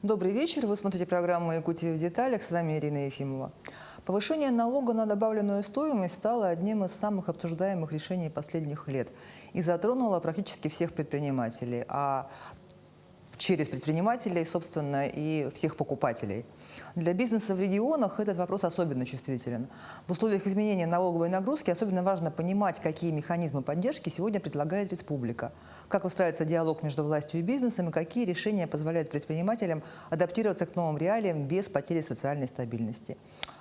Добрый вечер. Вы смотрите программу «Якутия в деталях». С вами Ирина Ефимова. Повышение налога на добавленную стоимость стало одним из самых обсуждаемых решений последних лет и затронуло практически всех предпринимателей, а через предпринимателей, собственно, и всех покупателей. Для бизнеса в регионах этот вопрос особенно чувствителен. В условиях изменения налоговой нагрузки особенно важно понимать, какие механизмы поддержки сегодня предлагает республика, как выстраивается диалог между властью и бизнесом и какие решения позволяют предпринимателям адаптироваться к новым реалиям без потери социальной стабильности.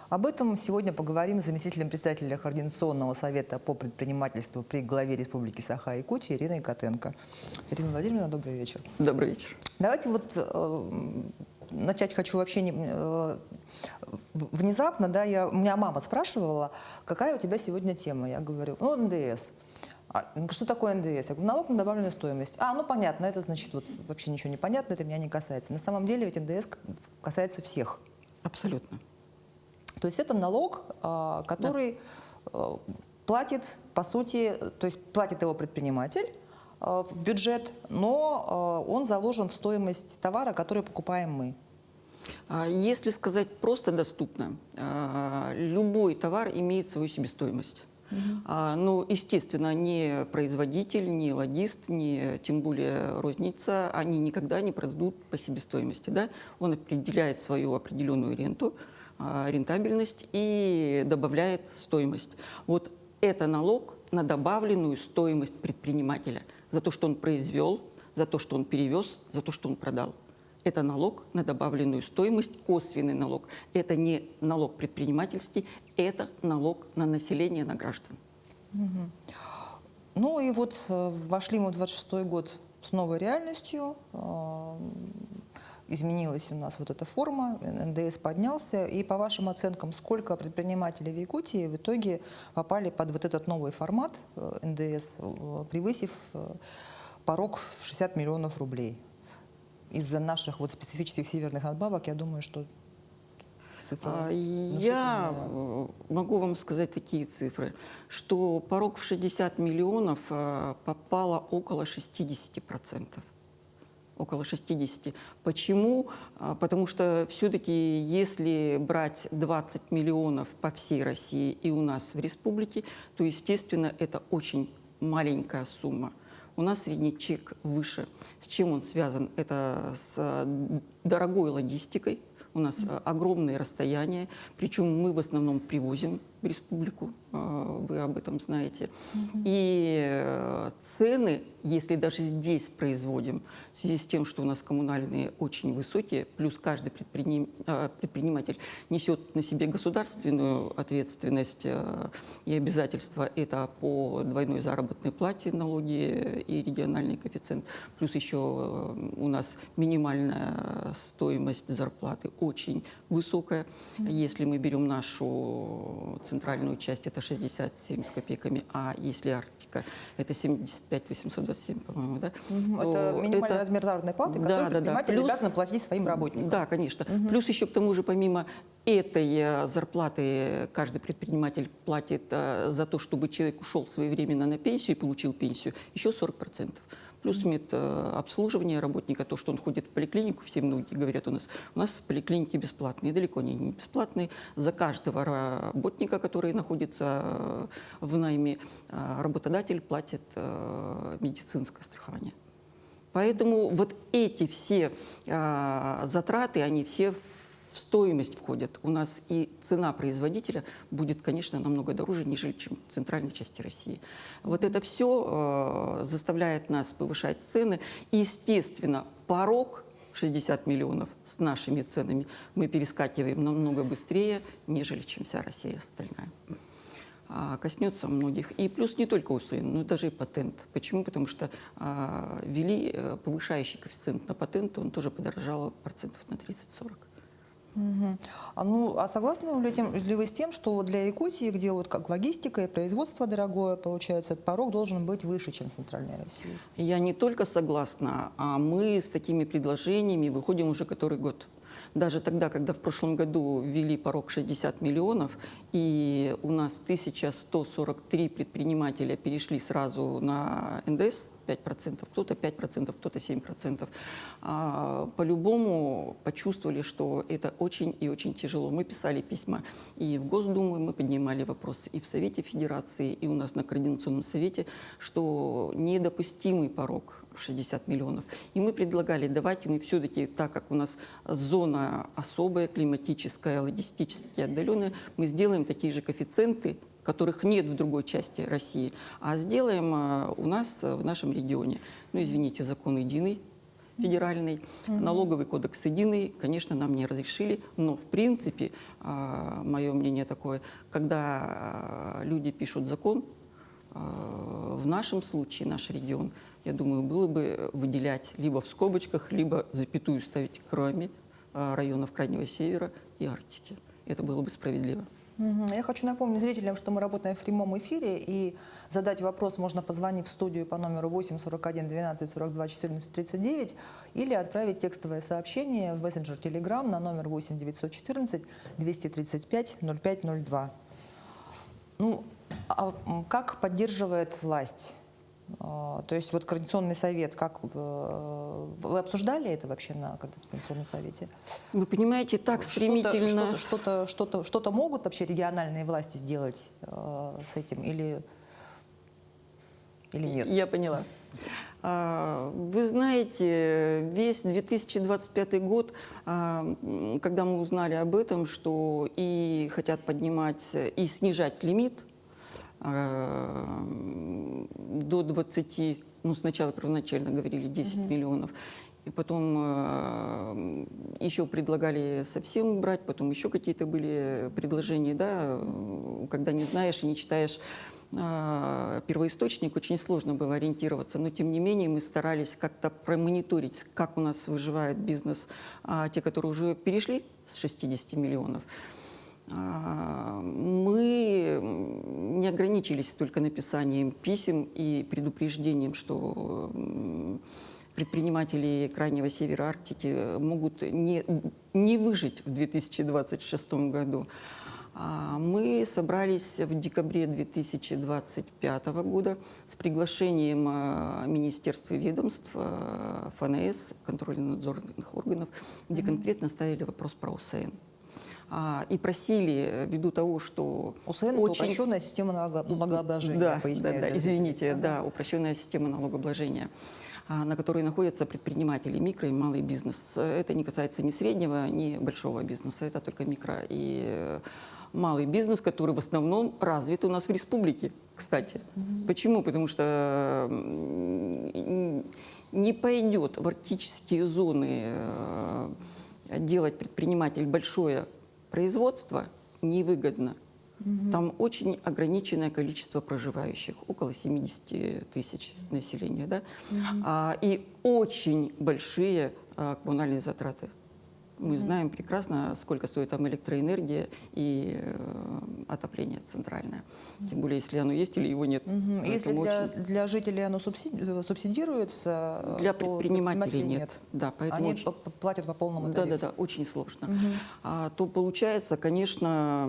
Об этом сегодня поговорим с заместителем председателя Координационного совета по предпринимательству при главе Республики Саха-Якутия Ириной Котенко. Ирина Владимировна, добрый вечер. Добрый вечер. Давайте начать хочу вообще внезапно. Да, у меня мама спрашивала, какая у тебя сегодня тема. Я говорю, НДС. Что такое НДС? Я говорю, налог на добавленную стоимость. Понятно, это значит вообще ничего не понятно, это меня не касается. На самом деле ведь НДС касается всех. Абсолютно. То есть это налог, который платит, по сути, то есть платит его предприниматель в бюджет, но он заложен в стоимость товара, который покупаем мы. Если сказать просто доступно, любой товар имеет свою себестоимость. Но, естественно, ни производитель, ни логист, ни тем более розница, они никогда не продадут по себестоимости. Да? Он определяет свою определенную рентабельность и добавляет стоимость. Вот это налог на добавленную стоимость предпринимателя за то, что он произвел, за то, что он перевез, за то, что он продал. Это налог на добавленную стоимость, косвенный налог. Это не налог предпринимательский, это налог на население, на граждан. Ну и вот вошли мы в 26-й год с новой реальностью. Изменилась у нас вот эта форма, НДС поднялся. И по вашим оценкам, сколько предпринимателей в Якутии в итоге попали под вот этот новый формат НДС, превысив порог в 60 миллионов рублей? Из-за наших вот специфических северных надбавок, я думаю, что цифра... Я могу вам сказать такие цифры, что порог в 60 миллионов попало около 60%. Около 60. Почему? Потому что все-таки, если брать 20 миллионов по всей России и у нас в республике, то, естественно, это очень маленькая сумма. У нас средний чек выше. С чем он связан? Это с дорогой логистикой. У нас огромные расстояния, причем мы в основном привозим в республику, вы об этом знаете. И цены, если даже здесь производим, в связи с тем, что у нас коммунальные очень высокие, плюс каждый предприниматель несет на себе государственную ответственность и обязательства, это по двойной заработной плате налоги и региональный коэффициент, плюс еще у нас минимальная стоимость зарплаты очень высокая. Если мы берем нашу центральную часть, это 67 с копейками, а если Арктика, это 75 827, по-моему, да? Это минимальный размер заработной платы, который предприниматель обязан платить своим работникам. Да, конечно. Плюс еще к тому же, помимо этой зарплаты, каждый предприниматель платит за то, чтобы человек ушел своевременно на пенсию и получил пенсию, еще 40%. Плюс медобслуживание работника, то, что он ходит в поликлинику, все многие говорят у нас поликлиники бесплатные, далеко не бесплатные. За каждого работника, который находится в найме, работодатель платит медицинское страхование. Поэтому вот эти все затраты, они все в стоимость входят. У нас и цена производителя будет, конечно, намного дороже, нежели чем в центральной части России. Вот это все заставляет нас повышать цены. И, естественно, порог 60 миллионов с нашими ценами мы перескакиваем намного быстрее, нежели чем вся Россия остальная. Коснется многих. И плюс не только УСН, но даже и патент. Почему? Потому что ввели повышающий коэффициент на патент, он тоже подорожал процентов на 30-40. А согласны ли вы с тем, что для Якутии, где вот как логистика и производство дорогое, получается, этот порог должен быть выше, чем в Центральной России? Я не только согласна, а мы с такими предложениями выходим уже который год. Даже тогда, когда в прошлом году ввели порог 60 миллионов, и у нас 1143 предпринимателя перешли сразу на НДС, 25%, кто-то 5%, кто-то 7%. По-любому почувствовали, что это очень и очень тяжело. Мы писали письма и в Госдуму, мы поднимали вопросы и в Совете Федерации, и у нас на Координационном совете, что недопустимый порог в 60 миллионов. И мы предлагали, давайте мы все-таки, так как у нас зона особая, климатическая, логистически отдаленная, мы сделаем такие же коэффициенты, которых нет в другой части России, а сделаем у нас в нашем регионе. Ну, извините, закон единый, федеральный, налоговый кодекс единый, конечно, нам не разрешили, но в принципе, мое мнение такое, когда люди пишут закон, в нашем случае, наш регион, я думаю, было бы выделять либо в скобочках, либо запятую ставить кроме районов Крайнего Севера и Арктики. Это было бы справедливо. Я хочу напомнить зрителям, что мы работаем в прямом эфире, и задать вопрос можно, позвонив в студию по номеру 8 41 12 42 14 39 или отправить текстовое сообщение в мессенджер Telegram на номер 8 914 235 0502. Ну, а как поддерживает власть? То есть вот Координационный совет, как вы обсуждали это вообще на Координационном совете? Вы понимаете, так стремительно... Что-то могут вообще региональные власти сделать с этим или нет? Я поняла. Вы знаете, весь 2025 год, когда мы узнали об этом, что и хотят поднимать и снижать лимит до 20, ну сначала первоначально говорили 10 миллионов, и потом еще предлагали совсем убрать, потом еще какие-то были предложения, да, когда не знаешь и не читаешь первоисточник, очень сложно было ориентироваться, но тем не менее мы старались как-то промониторить, как у нас выживает бизнес, те, которые уже перешли с 60 миллионов. Мы не ограничились только написанием писем и предупреждением, что предприниматели Крайнего Севера Арктики могут не выжить в 2026 году. Мы собрались в декабре 2025 года с приглашением министерств и ведомств, ФНС, контрольно-надзорных органов, где конкретно ставили вопрос про ОСН. И просили, ввиду того, что... ОСН – это упрощенная система налогообложения, да, поясняю. Да, извините, да, упрощенная система налогообложения, на которой находятся предприниматели, микро и малый бизнес. Это не касается ни среднего, ни большого бизнеса, это только микро и малый бизнес, который в основном развит у нас в республике, кстати. Почему? Потому что не пойдет в арктические зоны делать предприниматель большое производство невыгодно. Там очень ограниченное количество проживающих, около 70 тысяч населения, да? И очень большие коммунальные затраты. Мы знаем прекрасно, сколько стоит там электроэнергия и отопление центральное. Тем более, если оно есть или его нет. Если для жителей оно субсидируется, для предпринимателей нет. Да, они платят по полному тарифу. Да, очень сложно. То получается, конечно,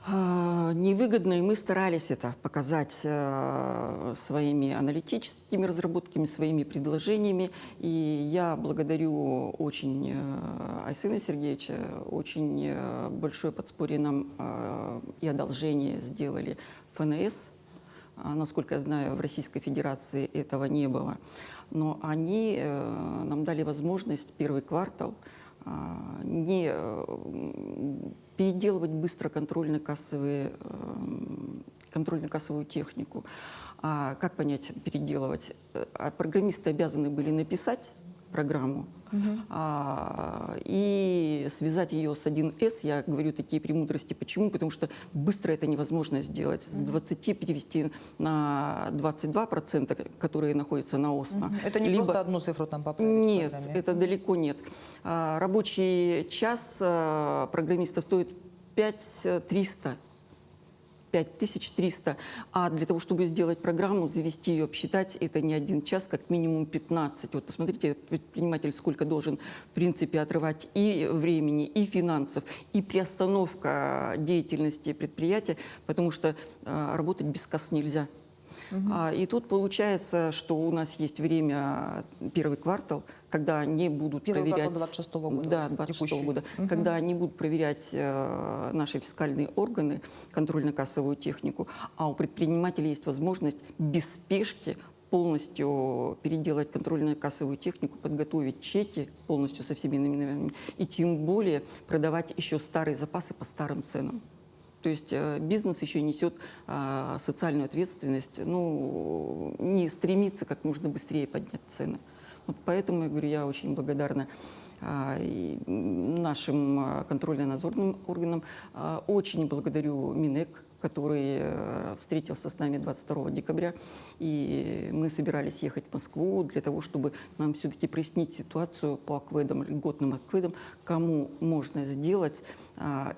невыгодно, и мы старались это показать своими аналитическими разработками, своими предложениями. И я благодарю очень Айсена Сергеевича, очень большое подспорье нам и одолжение сделали ФНС. Насколько я знаю, в Российской Федерации этого не было. Но они нам дали возможность первый квартал не переделывать быстро контрольно-кассовую технику. Как понять переделывать? Программисты обязаны были написать программу и связать ее с 1С. Я говорю такие премудрости. Почему? Потому что быстро это невозможно сделать. С 20 перевести на 22%, которые находятся на ОСНО. Это не просто одну цифру там поправить? Нет, это далеко нет. Рабочий час программиста стоит 5300. 5300, а для того, чтобы сделать программу, завести ее, обсчитать, это не 1 час, как минимум 15. Вот посмотрите, предприниматель сколько должен, в принципе, отрывать и времени, и финансов, и приостановка деятельности предприятия, потому что работать без касс нельзя. И тут получается, что у нас есть время, первый квартал, когда они будут Первый проверять... квартал 26 года. Да, 26 года. Когда они будут проверять наши фискальные органы, контрольно-кассовую технику, а у предпринимателей есть возможность без спешки полностью переделать контрольно-кассовую технику, подготовить чеки полностью со всеми номинами и тем более продавать еще старые запасы по старым ценам. То есть бизнес еще несет социальную ответственность, ну, не стремится как можно быстрее поднять цены. Вот поэтому, я говорю, я очень благодарна и нашим контрольно-надзорным органам. Очень благодарю Минэк, который встретился с нами 22 декабря. И мы собирались ехать в Москву для того, чтобы нам все-таки прояснить ситуацию по акведам, льготным акведам, кому можно сделать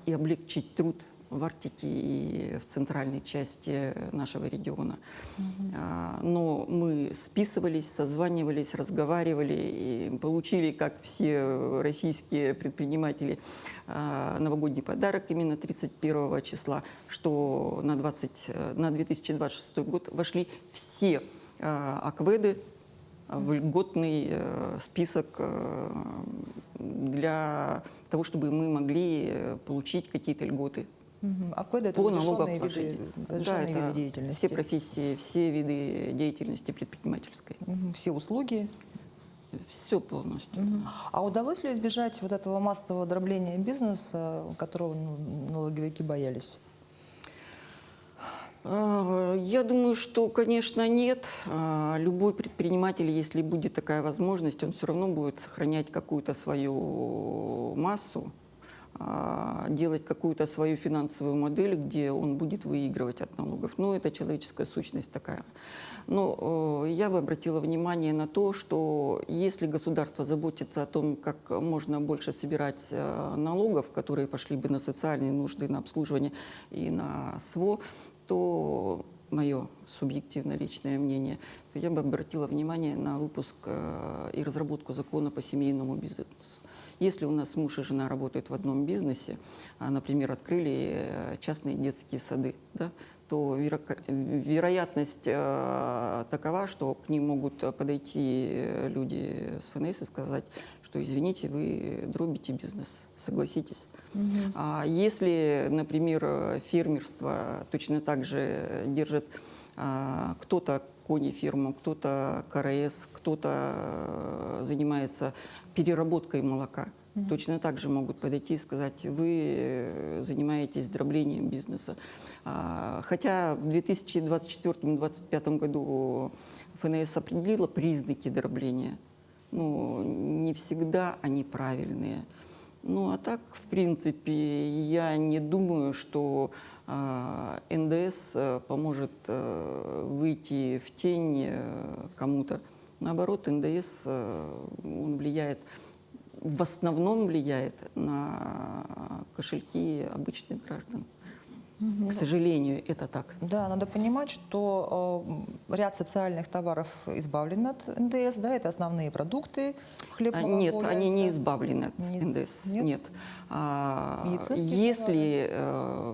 и облегчить труд в Арктике и в центральной части нашего региона. Но мы списывались, созванивались, разговаривали и получили, как все российские предприниматели, новогодний подарок именно 31 числа, что на 2026 год вошли все акведы в льготный список для того, чтобы мы могли получить какие-то льготы. Акведы — это По разрешенные налогообложению. виды деятельности. Все профессии, все виды деятельности предпринимательской. Все услуги. Все полностью. А удалось ли избежать вот этого массового дробления бизнеса, которого налоговики боялись? Я думаю, что, конечно, нет. Любой предприниматель, если будет такая возможность, он все равно будет сохранять какую-то свою массу, делать какую-то свою финансовую модель, где он будет выигрывать от налогов. Ну, это человеческая сущность такая. Но я бы обратила внимание на то, что если государство заботится о том, как можно больше собирать налогов, которые пошли бы на социальные нужды, на обслуживание и на СВО, то мое субъективное личное мнение, то я бы обратила внимание на выпуск и разработку закона по семейному бизнесу. Если у нас муж и жена работают в одном бизнесе, например, открыли частные детские сады, да, то вероятность такова, что к ним могут подойти люди с ФНС и сказать, что, извините, вы дробите бизнес, согласитесь. А если, например, фермерство точно так же держит кто-то кони-ферму, кто-то КРС, кто-то занимается переработкой молока, точно так же могут подойти и сказать, вы занимаетесь дроблением бизнеса. Хотя в 2024-2025 году ФНС определила признаки дробления, но не всегда они правильные. Ну а так, в принципе, я не думаю, что НДС поможет выйти в тень кому-то. Наоборот, НДС он влияет, в основном влияет на кошельки обычных граждан. К сожалению, это так. Да, надо понимать, что ряд социальных товаров избавлен от НДС, да, это основные продукты, хлеб, молоко, Нет, яйца. они не избавлены от Не- НДС. нет? Нет. Медицинские Если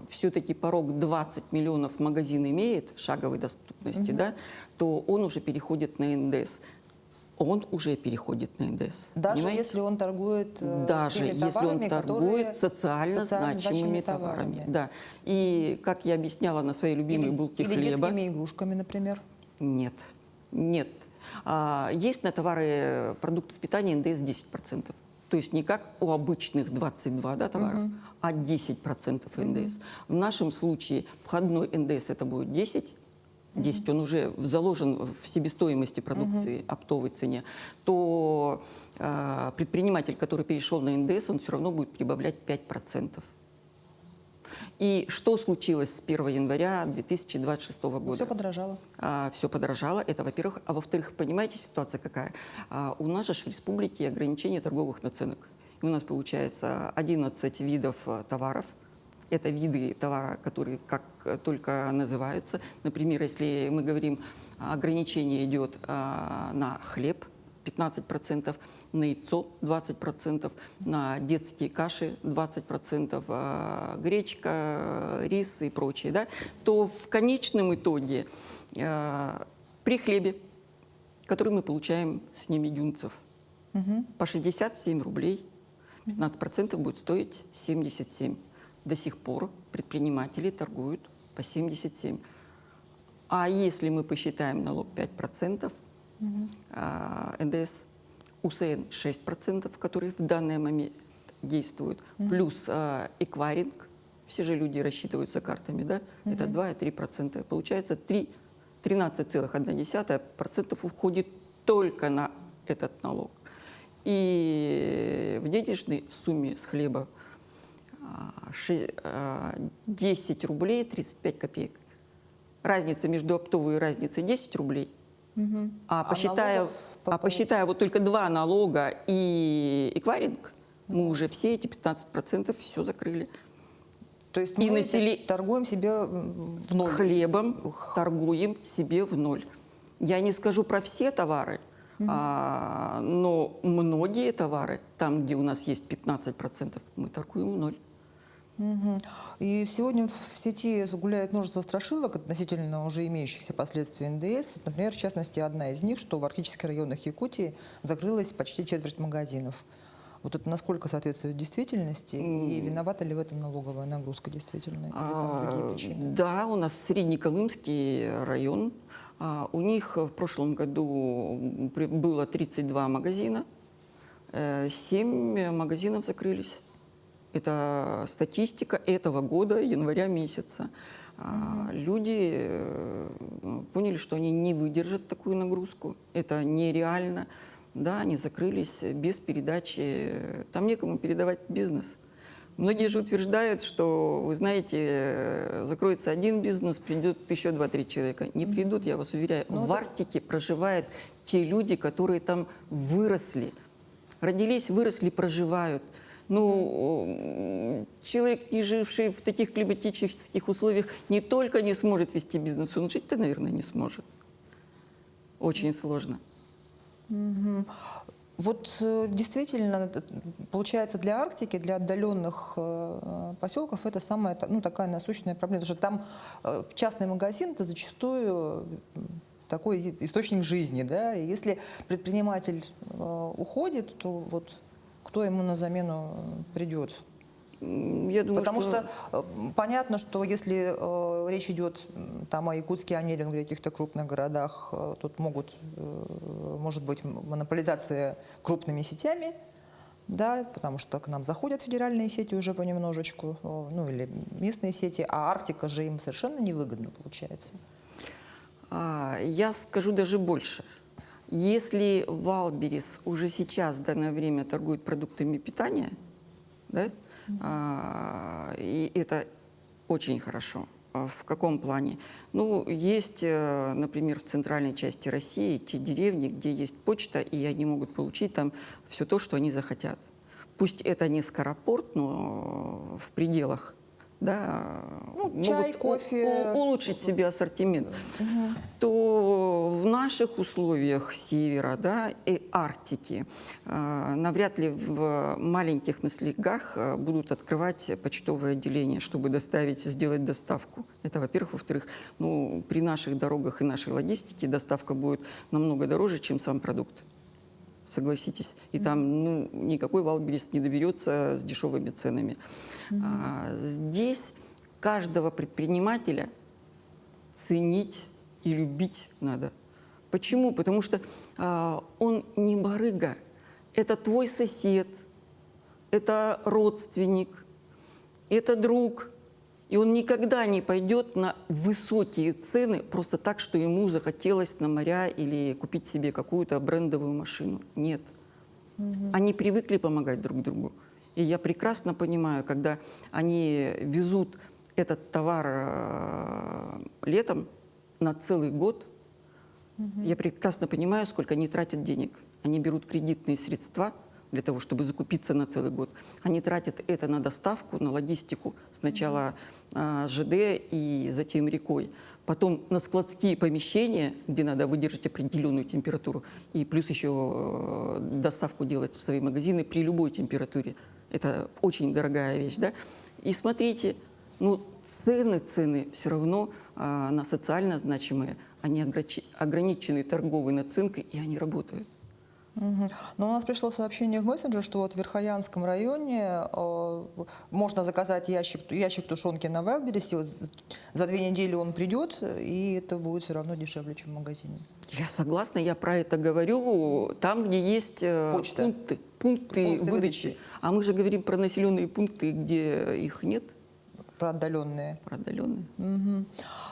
все-таки порог 20 миллионов магазин имеет шаговой доступности, да, то он уже переходит на НДС. Он уже переходит на НДС. Даже понимаете? если он торгует Даже теми если товарами, он которые торгует социально значимыми товарами. Да. И, как я объясняла на своей любимой булке или хлеба... детскими игрушками, например. Нет, нет. Есть на товары продуктов питания НДС 10%. То есть не как у обычных 22 да, товаров, а 10% НДС. В нашем случае входной НДС это будет 10, 10 он уже заложен в себестоимости продукции, оптовой цене, то предприниматель, который перешел на НДС, он все равно будет прибавлять 5%. И что случилось с 1 января 2026 года? Все подорожало. Все подорожало, это во-первых. А во-вторых, понимаете, ситуация какая? У нас же в республике ограничение торговых наценок. И у нас получается 11 видов товаров, это виды товара, которые как только называются. Например, если мы говорим, ограничение идет на хлеб 15%, на яйцо 20%, на детские каши 20%, гречка, рис и прочее, да, то в конечном итоге при хлебе, который мы получаем с немедюнцев, по 67 рублей, 15% будет стоить 77. До сих пор предприниматели торгуют по 77. А если мы посчитаем налог 5%, НДС, УСН 6%, которые в данный момент действуют, плюс эквайринг, все же люди рассчитываются картами, да, это 2,3%. Получается 13,1% уходит только на этот налог. И в денежной сумме с хлеба 10 рублей 35 копеек. Разница между оптовой и разницей 10 рублей. А посчитая вот только 2 налога и эквайринг, мы уже все эти 15% все закрыли. То есть И мы торгуем себе в ноль. Хлебом торгуем себе в ноль. Я не скажу про все товары, но многие товары, там, где у нас есть 15%, мы торгуем в ноль. И сегодня в сети гуляет множество страшилок относительно уже имеющихся последствий НДС. Вот, например, в частности, одна из них, что в арктических районах Якутии закрылась почти четверть магазинов. Вот это насколько соответствует действительности и виновата ли в этом налоговая нагрузка действительно? Или там другие причины? Да, у нас Среднеколымский район. У них в прошлом году было 32 магазина, 7 магазинов закрылись. Это статистика этого года, января месяца. Люди поняли, что они не выдержат такую нагрузку. Это нереально. Да, они закрылись без передачи. Там некому передавать бизнес. Многие же утверждают, что, вы знаете, закроется один бизнес, придет еще 2-3 человека. Не придут, я вас уверяю. В Арктике проживают те люди, которые там выросли. Родились, выросли, проживают. Ну, человек, не живший в таких климатических условиях, не только не сможет вести бизнес, он жить-то, наверное, не сможет. Очень сложно. Вот действительно, получается, для Арктики, для отдаленных поселков это самая такая насущная проблема. Потому что там частный магазин – это зачастую такой источник жизни. Да? И если предприниматель уходит, то вот кто ему на замену придет? Я думаю, Потому что понятно, что если речь идет там о Якутске, о Нерюнгри, каких-то крупных городах, тут может быть монополизация крупными сетями, да, потому что к нам заходят федеральные сети уже понемножечку, ну или местные сети, а Арктика же им совершенно невыгодно получается. Я скажу даже больше. Если Валберес уже сейчас, в данное время, торгует продуктами питания, да, и это очень хорошо. В каком плане? Ну, есть, например, в центральной части России те деревни, где есть почта, и они могут получить там все то, что они захотят. Пусть это не скоропорт, но в пределах, да, чай, могут кофе. улучшить себе ассортимент. То в наших условиях севера, да, и Арктики навряд ли в маленьких наслегах будут открывать почтовые отделения, чтобы сделать доставку. Это, во-первых. Во-вторых, ну, при наших дорогах и нашей логистике доставка будет намного дороже, чем сам продукт. Согласитесь. И там никакой Валберес не доберется с дешевыми ценами. Здесь каждого предпринимателя ценить и любить надо. Почему? Потому что он не барыга. Это твой сосед, это родственник, это друг. И он никогда не пойдет на высокие цены просто так, что ему захотелось на моря или купить себе какую-то брендовую машину. Нет. Они привыкли помогать друг другу. И я прекрасно понимаю, когда они везут этот товар летом на целый год, я прекрасно понимаю, сколько они тратят денег. Они берут кредитные средства для того, чтобы закупиться на целый год. Они тратят это на доставку, на логистику. Сначала ЖД и затем рекой. Потом на складские помещения, где надо выдержать определенную температуру. И плюс еще доставку делать в свои магазины при любой температуре. Это очень дорогая вещь, да? И смотрите, ну, цены все равно на социально значимые, они ограничены торговой наценкой, и они работают. Мгм. Но у нас пришло сообщение в мессенджер, что вот в Верхоянском районе можно заказать ящик тушенки на Wildberries, и вот за 2 недели он придет, и это будет все равно дешевле, чем в магазине. Я согласна, я про это говорю. Там, где есть Почта. пункты Выдачи. выдачи. А мы же говорим про населенные пункты, где их нет, Про отдаленные. про отдаленные. Мгм.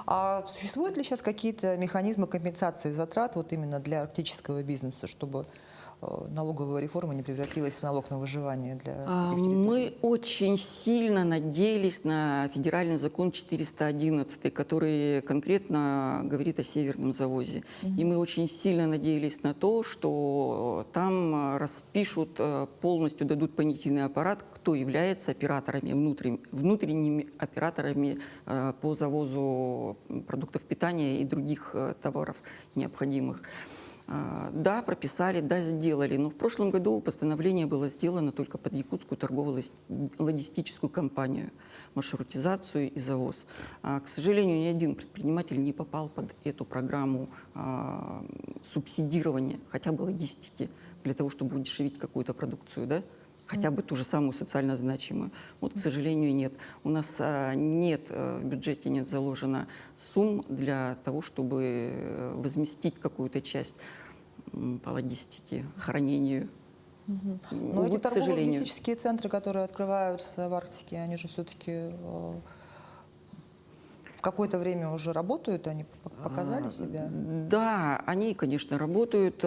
А существуют ли сейчас какие-то механизмы компенсации затрат вот именно для арктического бизнеса, чтобы налоговая реформа не превратилась в налог на выживание для этих территорий? Мы очень сильно надеялись на федеральный закон 411, который конкретно говорит о северном завозе. И мы очень сильно надеялись на то, что там распишут полностью, дадут понятийный аппарат, кто является операторами, внутренними операторами по завозу продуктов питания и других товаров необходимых. Да, прописали, да, сделали. Но в прошлом году постановление было сделано только под якутскую торгово-логистическую компанию, маршрутизацию и завоз. К сожалению, ни один предприниматель не попал под эту программу субсидирования хотя бы логистики для того, чтобы удешевить какую-то продукцию, да? Хотя бы ту же самую социально значимую. Вот, к сожалению, нет. У нас нет в бюджете нет заложено сумм для того, чтобы возместить какую-то часть по логистике, хранению. Но Увы, эти к сожалению. торгово-логистические центры, которые открываются в Арктике, они же все-таки в какое-то время уже работают, они показали себя? Да, они, конечно, работают.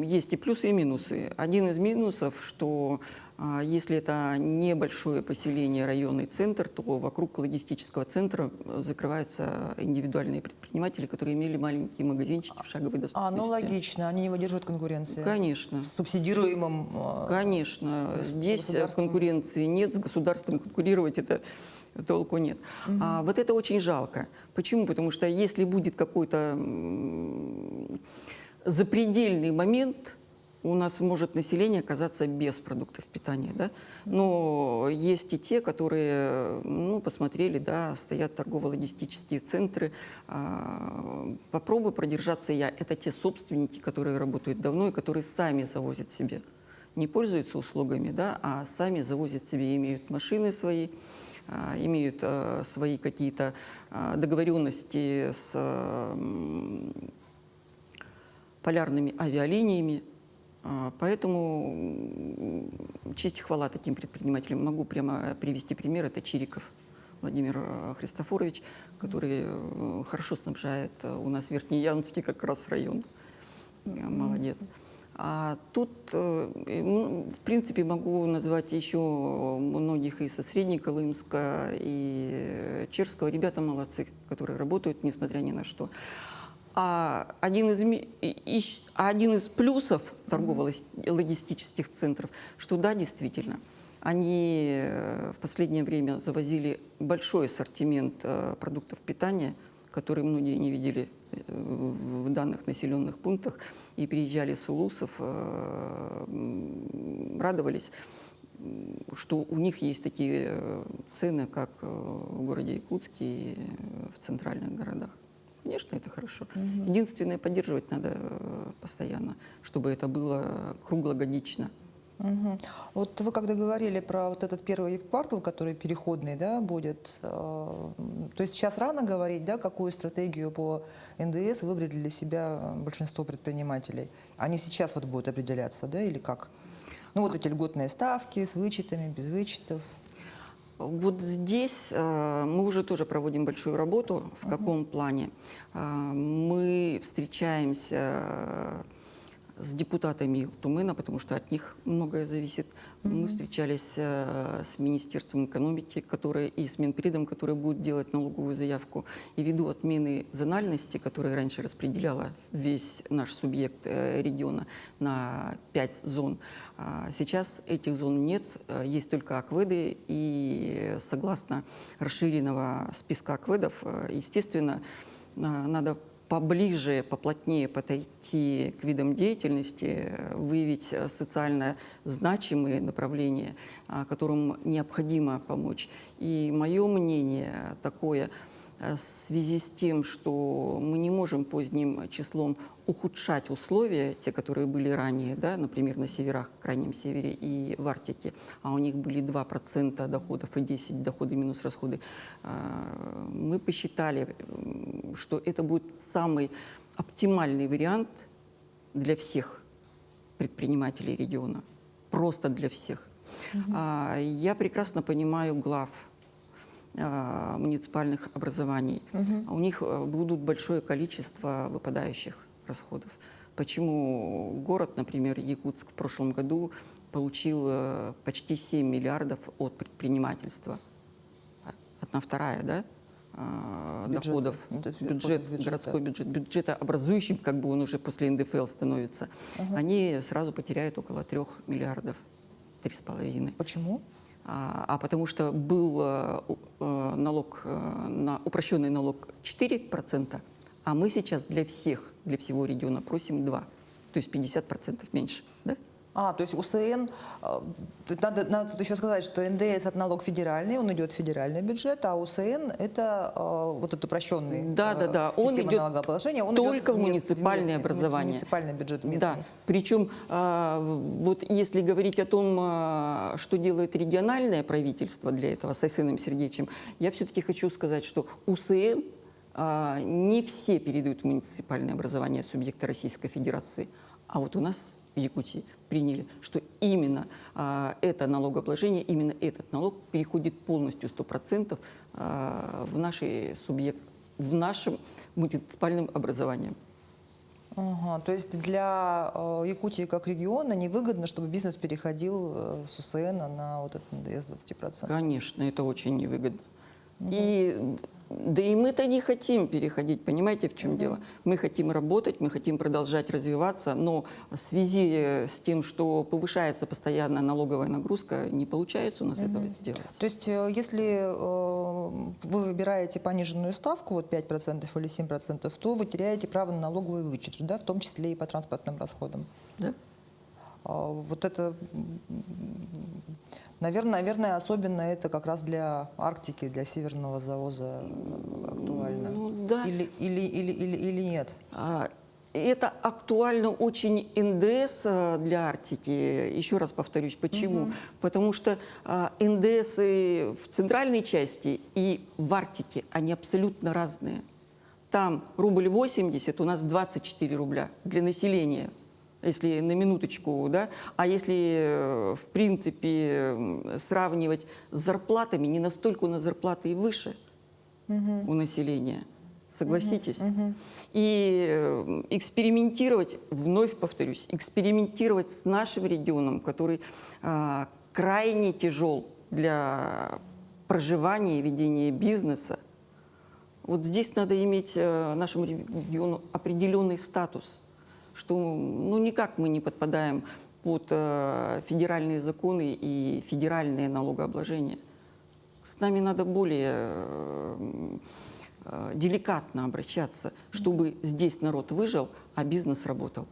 Есть и плюсы, и минусы. Один из минусов, что если это небольшое поселение, районный центр, то вокруг логистического центра закрываются индивидуальные предприниматели, которые имели маленькие магазинчики в шаговой доступности. Ну логично, они не выдерживают конкуренции. Конечно. С субсидируемым Конечно. Здесь государством. конкуренции нет, с государством конкурировать это толку нет. Вот это очень жалко. Почему? Потому что если будет какой-то запредельный момент, у нас может население оказаться без продуктов питания, да? Но есть и те, которые, посмотрели, да, стоят торгово-логистические центры, попробуй продержаться я. Это те собственники, которые работают давно и которые сами завозят себе. Не пользуются услугами, да, а сами завозят себе, имеют машины свои, имеют свои какие-то договоренности с полярными авиалиниями. Поэтому честь и хвала таким предпринимателям. Могу прямо привести пример. Это Чириков Владимир Христофорович, который хорошо снабжает у нас Верхнеянский как раз район. Молодец. А тут, в принципе, могу назвать еще многих и со Среднеколымска, и Черского. Ребята молодцы, которые работают, несмотря ни на что. А один из плюсов торгово-логистических центров, что да, действительно, они в последнее время завозили большой ассортимент продуктов питания, которые многие не видели в данных населенных пунктах, и приезжали с улусов, радовались, что у них есть такие цены, как в городе Якутске и в центральных городах. Конечно, это хорошо. Единственное, поддерживать надо постоянно, чтобы это было круглогодично. Вот вы когда говорили про вот этот первый квартал, который переходный, да, будет, то есть сейчас рано говорить, да, какую стратегию по НДС выбрали для себя большинство предпринимателей? Они сейчас вот будут определяться, да, или как? Ну вот эти льготные ставки с вычетами, без вычетов. Вот здесь мы уже тоже проводим большую работу. В каком плане? Мы встречаемся с депутатами Тумена, потому что от них многое зависит. Мы встречались с Министерством экономики, которое, и с Минпридом, который будет делать налоговую заявку. И ввиду отмены зональности, которая раньше распределяла весь наш субъект региона на 5 зон, сейчас этих зон нет, есть только акведы, и согласно расширенного списка акведов, естественно, надо поближе, поплотнее подойти к видам деятельности, выявить социально значимые направления, которым необходимо помочь. И мое мнение такое, в связи с тем, что мы не можем поздним числом ухудшать условия, те, которые были ранее, да, например, на северах, крайнем севере и в Арктике, а у них были 2% доходов и 10% доходы минус расходы, мы посчитали, что это будет самый оптимальный вариант для всех предпринимателей региона, просто для всех. Я прекрасно понимаю глав муниципальных образований. У них будут большое количество выпадающих расходов. Почему город, например, Якутск в прошлом году получил почти 7 миллиардов от предпринимательства? 1/2, да? Доходов, бюджет, городской бюджет, бюджетообразующим, как бы он уже после НДФЛ становится, они сразу потеряют около 3 миллиардов, 3,5. Почему? Потому что был налог, упрощенный налог 4%, а мы сейчас для всего региона просим 2%, то есть 50% меньше. Да? То есть УСН, надо тут еще сказать, что НДС – это налог федеральный, он идет в федеральный бюджет, а УСН – это вот этот упрощенный он система идет налогообложения, он только идет в муниципальное образование. Муниципальный бюджет местный. Да, причем вот если говорить о том, что делает региональное правительство для этого с Айсеном Сергеевичем, я все-таки хочу сказать, что УСН не все передают в муниципальное образование субъекта Российской Федерации, а вот у нас в Якутии приняли, что именно это налогообложение, именно этот налог переходит полностью 100% в нашем муниципальном образовании. То есть для Якутии как региона невыгодно, чтобы бизнес переходил с УСН на вот этот НДС 20%? Конечно, это очень невыгодно. Да и мы-то не хотим переходить, понимаете, в чем дело? Мы хотим работать, мы хотим продолжать развиваться, но в связи с тем, что повышается постоянно налоговая нагрузка, не получается у нас этого сделать. То есть если вы выбираете пониженную ставку, вот 5% или 7%, то вы теряете право на налоговый вычет, да, в том числе и по транспортным расходам. Да? Вот это, наверное, особенно это как раз для Арктики, для северного завоза актуально. Да. Или нет? Это актуально очень НДС для Арктики. Еще раз повторюсь, почему? Потому что НДСы в центральной части и в Арктике, они абсолютно разные. Там рубль 80, у нас 24 рубля для населения. Если на минуточку, да, а если, в принципе, сравнивать с зарплатами, не настолько у нас зарплаты и выше у населения, согласитесь? И экспериментировать, вновь повторюсь, экспериментировать с нашим регионом, который крайне тяжел для проживания и ведения бизнеса, вот здесь надо иметь нашему региону определенный статус, что никак мы не подпадаем под федеральные законы и федеральное налогообложение. С нами надо более деликатно обращаться, чтобы здесь народ выжил, а бизнес работал.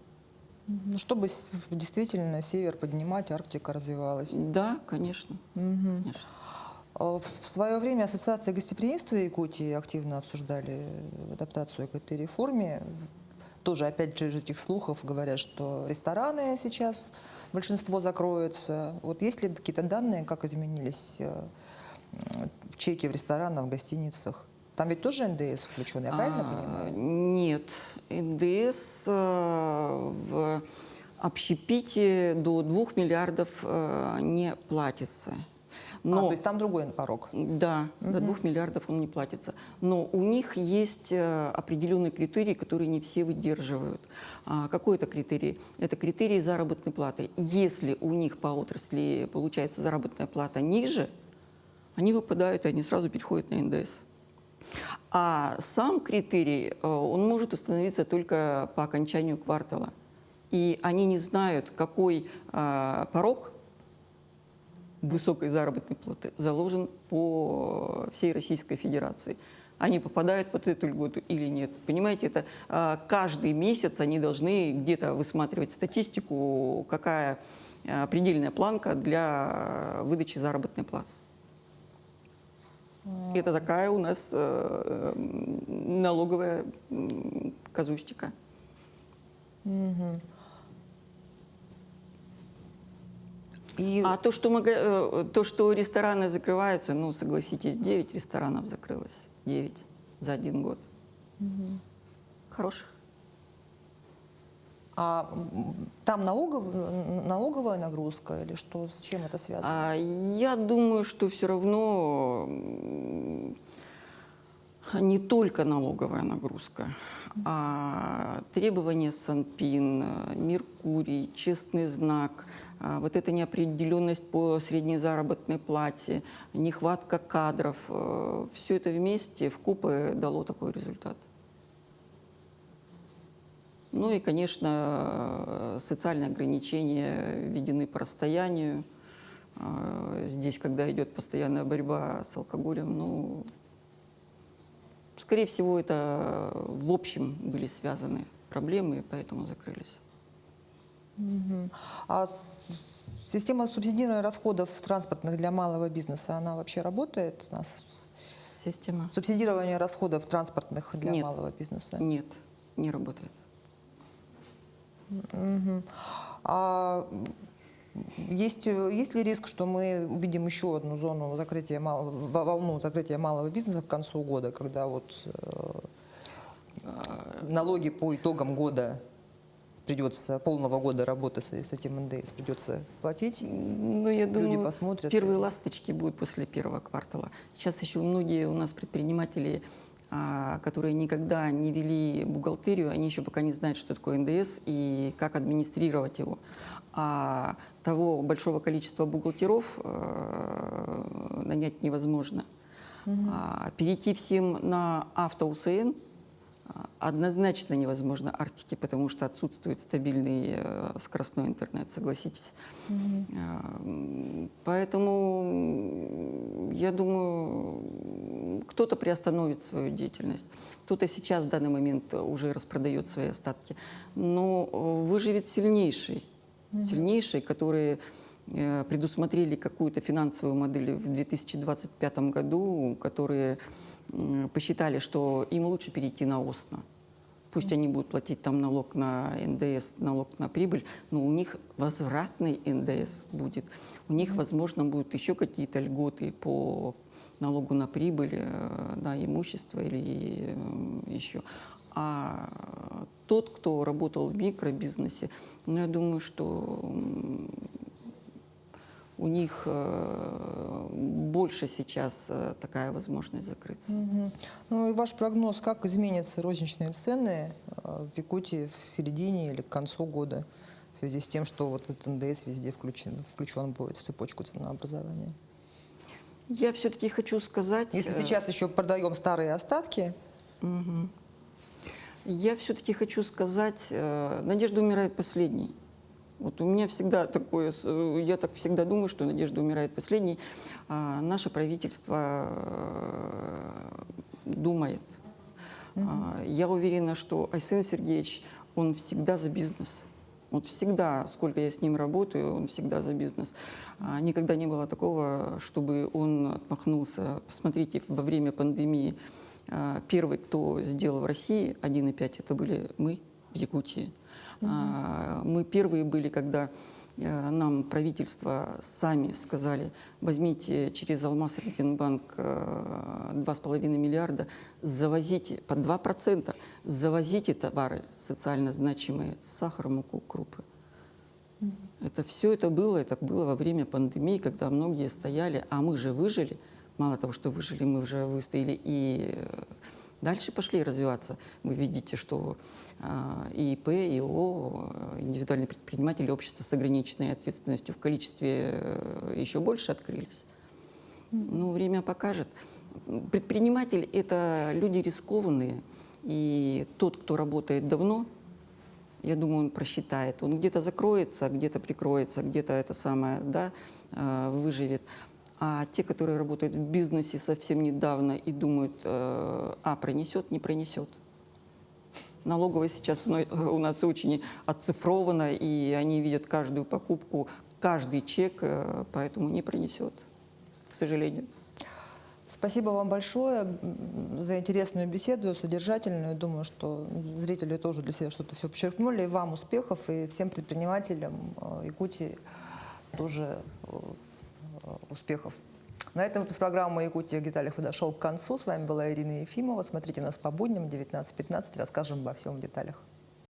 Чтобы действительно север поднимать, Арктика развивалась. Да, конечно. Конечно. В свое время Ассоциация гостеприимства Якутии активно обсуждали адаптацию к этой реформе. Тоже, опять же, из этих слухов говорят, что рестораны сейчас большинство закроются. Вот есть ли какие-то данные, как изменились чеки в ресторанах, в гостиницах? Там ведь тоже НДС включен, я правильно понимаю? Нет, НДС в общепите до 2 миллиардов не платится. То есть там другой порог. Да, до 2 миллиардов он не платится. Но у них есть определенные критерии, которые не все выдерживают. Какой это критерий? Это критерий заработной платы. Если у них по отрасли получается заработная плата ниже, они выпадают, и они сразу переходят на НДС. А сам критерий, он может установиться только по окончанию квартала. И они не знают, какой порог высокой заработной платы заложен по всей Российской Федерации. Они попадают под эту льготу или нет. Понимаете, это каждый месяц они должны где-то высматривать статистику, какая предельная планка для выдачи заработной платы. Это такая у нас налоговая казустика. А то, что рестораны закрываются, ну, согласитесь, 9 ресторанов закрылось. 9 за 1 год. Хороших. А там налоговая нагрузка или что, с чем это связано? Я думаю, что все равно не только налоговая нагрузка, а требования Санпин, Меркурий, честный знак, вот эта неопределенность по средней заработной плате, нехватка кадров, все это вместе вкупе дало такой результат. Ну и, конечно, социальные ограничения введены по расстоянию. Здесь, когда идет постоянная борьба с алкоголем, ну, скорее всего, это в общем были связаны проблемы, поэтому закрылись. А система субсидирования расходов транспортных для малого бизнеса, она вообще работает у нас? Система? Субсидирование расходов транспортных для Нет. малого бизнеса? Нет, не работает. А есть ли риск, что мы увидим еще одну волну закрытия малого бизнеса к концу года, когда вот налоги по итогам года придется, полного года работы с этим НДС придется платить? Ну, я думаю, люди посмотрят. Первые ласточки будут после первого квартала. Сейчас еще многие у нас предприниматели, которые никогда не вели бухгалтерию, они еще пока не знают, что такое НДС и как администрировать его. А того большого количества бухгалтеров нанять невозможно. Перейти всем на авто-УСН однозначно невозможно Арктике, потому что отсутствует стабильный скоростной интернет, согласитесь. Поэтому, я думаю, кто-то приостановит свою деятельность, кто-то сейчас в данный момент уже распродает свои остатки. Но выживет сильнейший, которые предусмотрели какую-то финансовую модель в 2025 году, которые посчитали, что им лучше перейти на ОСНО. Пусть они будут платить там налог на НДС, налог на прибыль, но у них возвратный НДС будет. У них, возможно, будут еще какие-то льготы по налогу на прибыль, на имущество или еще. А тот, кто работал в микробизнесе, ну, я думаю, что у них больше сейчас такая возможность закрыться. Ну и ваш прогноз, как изменятся розничные цены в Якутии в середине или к концу года в связи с тем, что вот этот НДС везде включен будет в цепочку ценообразования? Я все-таки хочу сказать... Если сейчас еще продаем старые остатки... Я все-таки хочу сказать, надежда умирает последней. Вот у меня всегда такое, я так всегда думаю, что надежда умирает последней. Наше правительство думает. Я уверена, что Айсен Сергеевич, он всегда за бизнес. Вот всегда, сколько я с ним работаю, он всегда за бизнес. Никогда не было такого, чтобы он отмахнулся. Посмотрите, во время пандемии первый, кто сделал в России 1,5, это были мы в Якутии. Мы первые были, когда нам правительство сами сказали, возьмите через Алмаз-Ритинбанк 2,5 миллиарда, завозите по 2%, завозите товары социально значимые, сахар, муку, крупы. Это было во время пандемии, когда многие стояли, а мы же выжили. Мало того, что выжили, мы уже выстояли и дальше пошли развиваться. Вы видите, что ИИП, ИО, индивидуальные предприниматели, общества с ограниченной ответственностью в количестве еще больше открылись. Ну, время покажет. Предприниматель – это люди рискованные, и тот, кто работает давно, я думаю, он просчитает. Он где-то закроется, где-то прикроется, где-то это самое, да, выживет. А те, которые работают в бизнесе совсем недавно и думают, пронесет, не пронесет. Налоговая сейчас у нас очень оцифрована, и они видят каждую покупку, каждый чек, поэтому не пронесет, к сожалению. Спасибо вам большое за интересную беседу, содержательную. Думаю, что зрители тоже для себя что-то все подчеркнули. И вам успехов, и всем предпринимателям Якутии тоже успехов. На этом выпуск программы «Якутия в деталях» подошел к концу. С вами была Ирина Ефимова. Смотрите нас по будням 19:15. Расскажем обо всем в деталях.